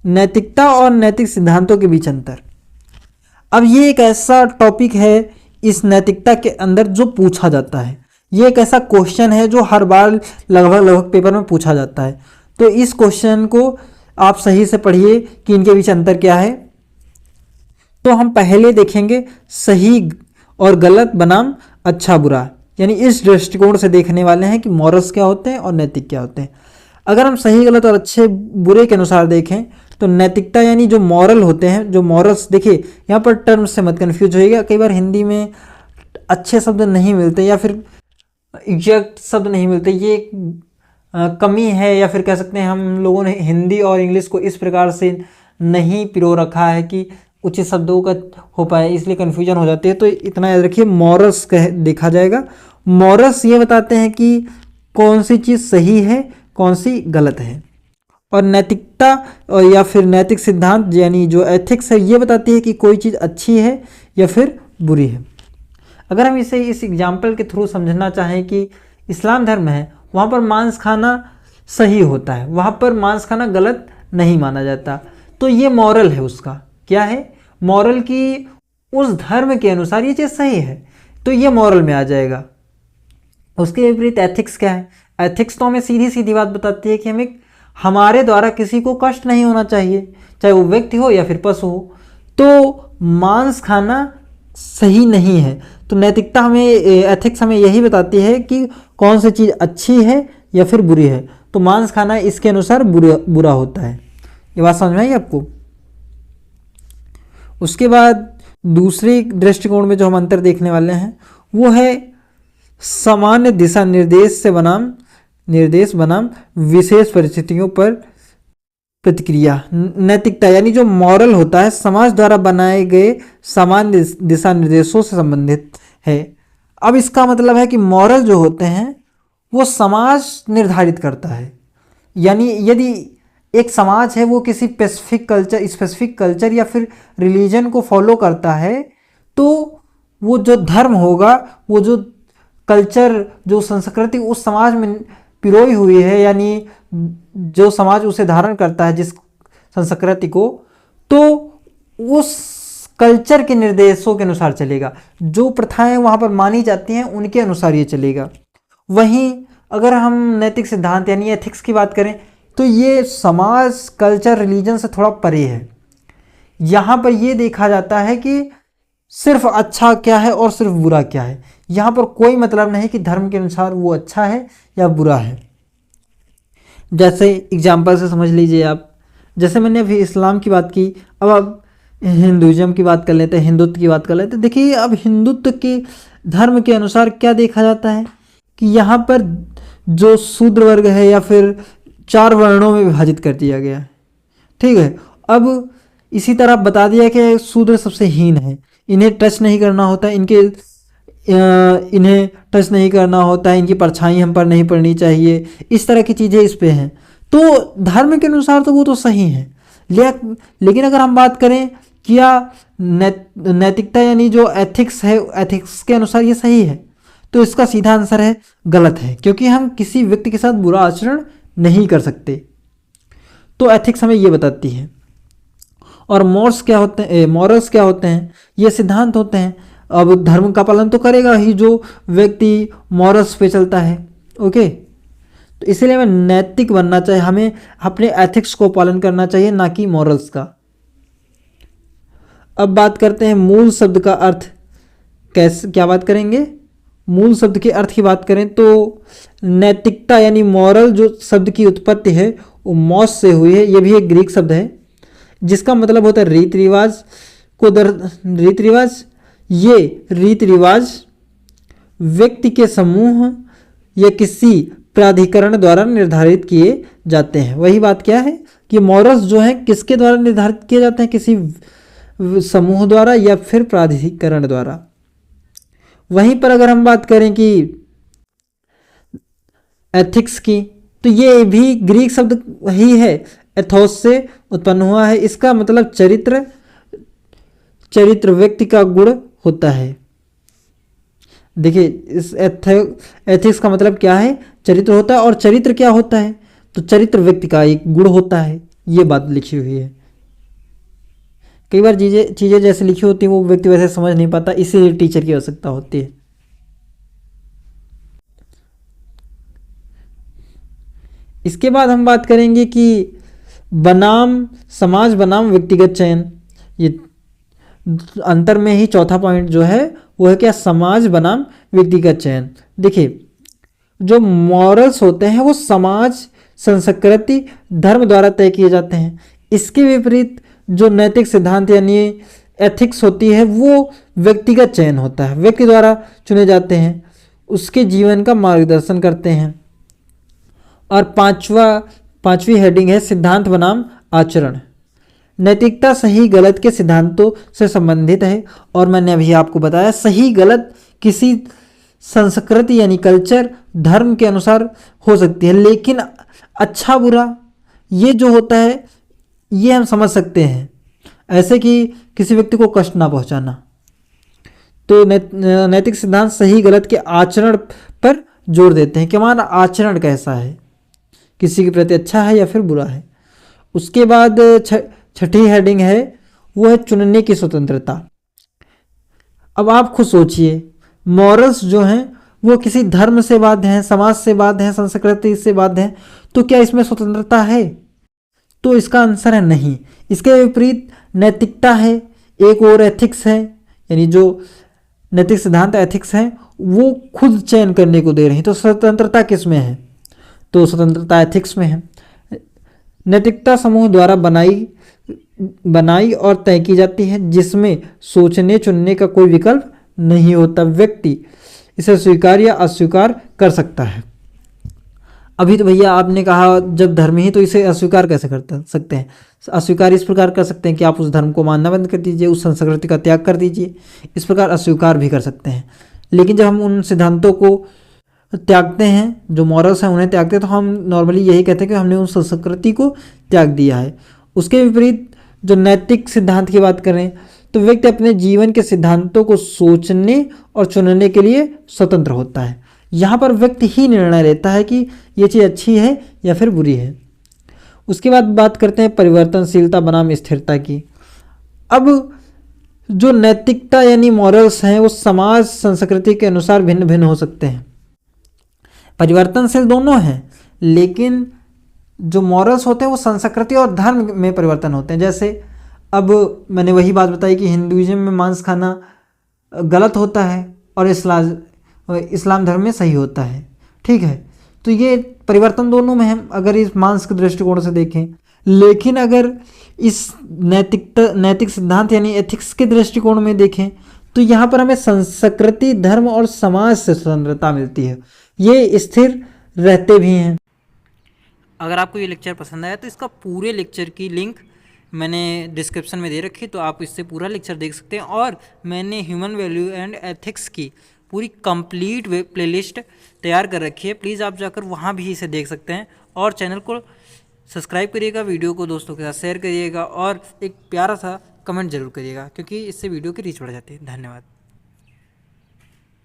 नैतिकता और नैतिक सिद्धांतों के बीच अंतर। अब ये एक ऐसा टॉपिक है इस नैतिकता के अंदर जो पूछा जाता है, ये एक ऐसा क्वेश्चन है जो हर बार लगभग पेपर में पूछा जाता है। तो इस क्वेश्चन को आप सही से पढ़िए कि इनके बीच अंतर क्या है। तो हम पहले देखेंगे सही और गलत बनाम अच्छा बुरा, यानी इस दृष्टिकोण से देखने वाले हैं कि मॉरल्स क्या होते हैं और नैतिक क्या होते हैं। अगर हम सही गलत और अच्छे बुरे के अनुसार देखें तो नैतिकता यानी जो मॉरल होते हैं, जो मॉरल्स, देखिए यहाँ पर टर्म से मत कन्फ्यूज होइएगा, कई बार हिंदी में अच्छे शब्द नहीं मिलते या फिर एग्जैक्ट शब्द नहीं मिलते, ये कमी है, या फिर कह सकते हैं हम लोगों ने हिंदी और इंग्लिश को इस प्रकार से नहीं पिरो रखा है कि उचित शब्दों का हो पाए, इसलिए कन्फ्यूजन हो जाती है। तो इतना याद रखिए, मॉरल्स देखा जाएगा। मॉरल्स ये बताते हैं कि कौन सी चीज़ सही है, कौन सी गलत है। और नैतिकता और या फिर नैतिक सिद्धांत यानी जो एथिक्स है, ये बताती है कि कोई चीज़ अच्छी है या फिर बुरी है। अगर हम इसे इस एग्जाम्पल के थ्रू समझना चाहें कि इस्लाम धर्म है, वहाँ पर मांस खाना सही होता है, वहाँ पर मांस खाना गलत नहीं माना जाता, तो ये मॉरल है उसका। क्या है? मॉरल की उस धर्म के अनुसार ये चीज़ सही है, तो ये मॉरल में आ जाएगा। उसके विपरीत एथिक्स क्या है? एथिक्स तो हमें सीधी सीधी बात बताती है कि हमारे द्वारा किसी को कष्ट नहीं होना चाहिए, चाहे वो व्यक्ति हो या फिर पशु हो। तो मांस खाना सही नहीं है। तो नैतिकता हमें, एथिक्स हमें यही बताती है कि कौन सी चीज़ अच्छी है या फिर बुरी है। तो मांस खाना इसके अनुसार बुरा होता है। ये बात समझ में आई आपको? उसके बाद दूसरे दृष्टिकोण में जो हम अंतर देखने वाले हैं वो है सामान्य दिशा निर्देश बनाम विशेष परिस्थितियों पर प्रतिक्रिया। नैतिकता यानी जो मॉरल होता है समाज द्वारा बनाए गए सामान्य दिशा निर्देशों से संबंधित है। अब इसका मतलब है कि मॉरल जो होते हैं वो समाज निर्धारित करता है, यानी यदि एक समाज है वो किसी स्पेसिफिक कल्चर या फिर रिलीजन को फॉलो करता है, तो वो जो धर्म होगा, वो जो कल्चर, जो संस्कृति उस समाज में पिरोई हुई है, यानी जो समाज उसे धारण करता है जिस संस्कृति को, तो उस कल्चर के निर्देशों के अनुसार चलेगा। जो प्रथाएं वहाँ पर मानी जाती हैं उनके अनुसार ये चलेगा। वहीं अगर हम नैतिक सिद्धांत यानी एथिक्स की बात करें तो ये समाज, कल्चर, रिलीजन से थोड़ा परे है। यहाँ पर ये देखा जाता है कि सिर्फ अच्छा क्या है और सिर्फ बुरा क्या है। यहाँ पर कोई मतलब नहीं कि धर्म के अनुसार वो अच्छा है या बुरा है। जैसे एग्जाम्पल से समझ लीजिए आप, जैसे मैंने अभी इस्लाम की बात की, अब आप हिंदुइज्म की बात कर लेते हैं, हिंदुत्व की बात कर लेते हैं। देखिए अब हिंदुत्व के धर्म के अनुसार क्या देखा जाता है कि यहाँ पर जो शूद्र वर्ग है या फिर 4 वर्णों में विभाजित कर दिया गया है। ठीक है, अब इसी तरह बता दिया कि शूद्र सबसे हीन है, इन्हें टच नहीं करना होता, इन्हें टच नहीं करना होता है, इनकी परछाई हम पर नहीं पड़नी चाहिए, इस तरह की चीज़ें इस पे हैं। तो धर्म के अनुसार तो वो तो सही है, लेकिन अगर हम बात करें क्या नैतिकता यानी जो एथिक्स है, एथिक्स के अनुसार ये सही है, तो इसका सीधा आंसर है गलत है, क्योंकि हम किसी व्यक्ति के साथ बुरा आचरण नहीं कर सकते। तो एथिक्स हमें ये बताती है। और मॉरल्स क्या होते हैं? ये सिद्धांत होते हैं। अब धर्म का पालन तो करेगा ही जो व्यक्ति मॉरल्स पे चलता है। ओके, तो इसीलिए हमें नैतिक बनना चाहिए, हमें अपने एथिक्स को पालन करना चाहिए, ना कि मॉरल्स का। अब बात करते हैं मूल शब्द का अर्थ। क्या बात करेंगे? मूल शब्द के अर्थ की बात करें तो नैतिकता यानी मॉरल जो शब्द की उत्पत्ति है वो मॉस से हुई है। ये भी एक ग्रीक शब्द है जिसका मतलब होता है रीति रिवाज। ये रीति रिवाज व्यक्ति के समूह या किसी प्राधिकरण द्वारा निर्धारित किए जाते हैं। वही बात क्या है कि मॉरल्स जो हैं किसके द्वारा निर्धारित किए जाते हैं? किसी समूह द्वारा या फिर प्राधिकरण द्वारा। वहीं पर अगर हम बात करें कि एथिक्स की, तो ये भी ग्रीक शब्द ही है, एथोस से उत्पन्न हुआ है। इसका मतलब चरित्र व्यक्ति का गुण होता है। देखिए इस एथिक्स का मतलब क्या है? चरित्र होता है। और चरित्र क्या होता है? तो चरित्र व्यक्ति का एक गुण होता है। ये बात लिखी हुई है। कई बार चीज़ें जैसे लिखी होती हैं वो व्यक्ति वैसे समझ नहीं पाता, इसीलिए टीचर की आवश्यकता होती है। इसके बाद हम बात करेंगे कि बनाम समाज बनाम व्यक्तिगत चयन। ये अंतर में ही चौथा पॉइंट जो है वो है क्या, समाज बनाम व्यक्तिगत चयन। देखिए, जो मॉरल्स होते हैं वो समाज, संस्कृति, धर्म द्वारा तय किए जाते हैं। इसके विपरीत जो नैतिक सिद्धांत यानी एथिक्स होती है वो व्यक्तिगत चयन होता है, व्यक्ति द्वारा चुने जाते हैं, उसके जीवन का मार्गदर्शन करते हैं। और पांचवी हेडिंग है सिद्धांत बनाम आचरण। नैतिकता सही गलत के सिद्धांतों से संबंधित है, और मैंने अभी आपको बताया सही गलत किसी संस्कृति यानी कल्चर, धर्म के अनुसार हो सकती है, लेकिन अच्छा बुरा ये जो होता है ये हम समझ सकते हैं, ऐसे कि किसी व्यक्ति को कष्ट ना पहुंचाना। तो नैतिक सिद्धांत सही गलत के आचरण पर जोर देते हैं कि हमारा आचरण कैसा है, किसी के प्रति अच्छा है या फिर बुरा है। उसके बाद छठी हेडिंग है वो है चुनने की स्वतंत्रता। अब आप खुद सोचिए, मॉरल्स जो हैं वो किसी धर्म से बाध्य हैं, समाज से बाध्य हैं, संस्कृति से बाध्य हैं, तो क्या इसमें स्वतंत्रता है? तो इसका आंसर है नहीं। इसके विपरीत नैतिकता है, एक और एथिक्स है, यानी जो नैतिक सिद्धांत एथिक्स हैं वो खुद चयन करने को दे रही हैं। तो स्वतंत्रता किस में है? तो स्वतंत्रता एथिक्स में है। नैतिकता समूह द्वारा बनाई और तय की जाती है, जिसमें सोचने चुनने का कोई विकल्प नहीं होता, व्यक्ति इसे स्वीकार या अस्वीकार कर सकता है। अभी तो भैया आपने कहा जब धर्म ही, तो इसे अस्वीकार कैसे कर सकते हैं? अस्वीकार इस प्रकार कर सकते हैं कि आप उस धर्म को मानना बंद कर दीजिए, उस संस्कृति का त्याग कर दीजिए, इस प्रकार अस्वीकार भी कर सकते हैं। लेकिन जब हम उन सिद्धांतों को त्यागते हैं, जो मॉरल्स हैं उन्हें त्यागते हैं, तो हम नॉर्मली यही कहते हैं कि हमने उस संस्कृति को त्याग दिया है। उसके विपरीत जो नैतिक सिद्धांत की बात करें तो व्यक्ति अपने जीवन के सिद्धांतों को सोचने और चुनने के लिए स्वतंत्र होता है। यहाँ पर व्यक्ति ही निर्णय लेता है कि ये चीज़ अच्छी है या फिर बुरी है। उसके बाद बात करते हैं परिवर्तनशीलता बनाम स्थिरता की। अब जो नैतिकता यानी मॉरल्स हैं वो समाज संस्कृति के अनुसार भिन्न भिन्न हो सकते हैं, परिवर्तनशील दोनों हैं, लेकिन जो मॉरल्स होते हैं वो संस्कृति और धर्म में परिवर्तन होते हैं। जैसे अब मैंने वही बात बताई कि हिंदुइज्म में मांस खाना गलत होता है और इस्लाम धर्म में सही होता है, ठीक है। तो ये परिवर्तन दोनों में है अगर इस मांस के दृष्टिकोण से देखें। लेकिन अगर इस नैतिक सिद्धांत यानी एथिक्स के दृष्टिकोण में देखें तो यहाँ पर हमें संस्कृति, धर्म और समाज से स्वतंत्रता मिलती है, ये स्थिर रहते भी हैं। अगर आपको ये लेक्चर पसंद आया तो इसका पूरे लेक्चर की लिंक मैंने डिस्क्रिप्शन में दे रखी है, तो आप इससे पूरा लेक्चर देख सकते हैं। और मैंने ह्यूमन वैल्यू एंड एथिक्स की पूरी कंप्लीट प्लेलिस्ट तैयार कर रखी है, प्लीज़ आप जाकर वहाँ भी इसे देख सकते हैं। और चैनल को सब्सक्राइब करिएगा, वीडियो को दोस्तों के साथ शेयर करिएगा और एक प्यारा सा कमेंट जरूर करिएगा, क्योंकि इससे वीडियो की रीच बढ़ जाती है। धन्यवाद।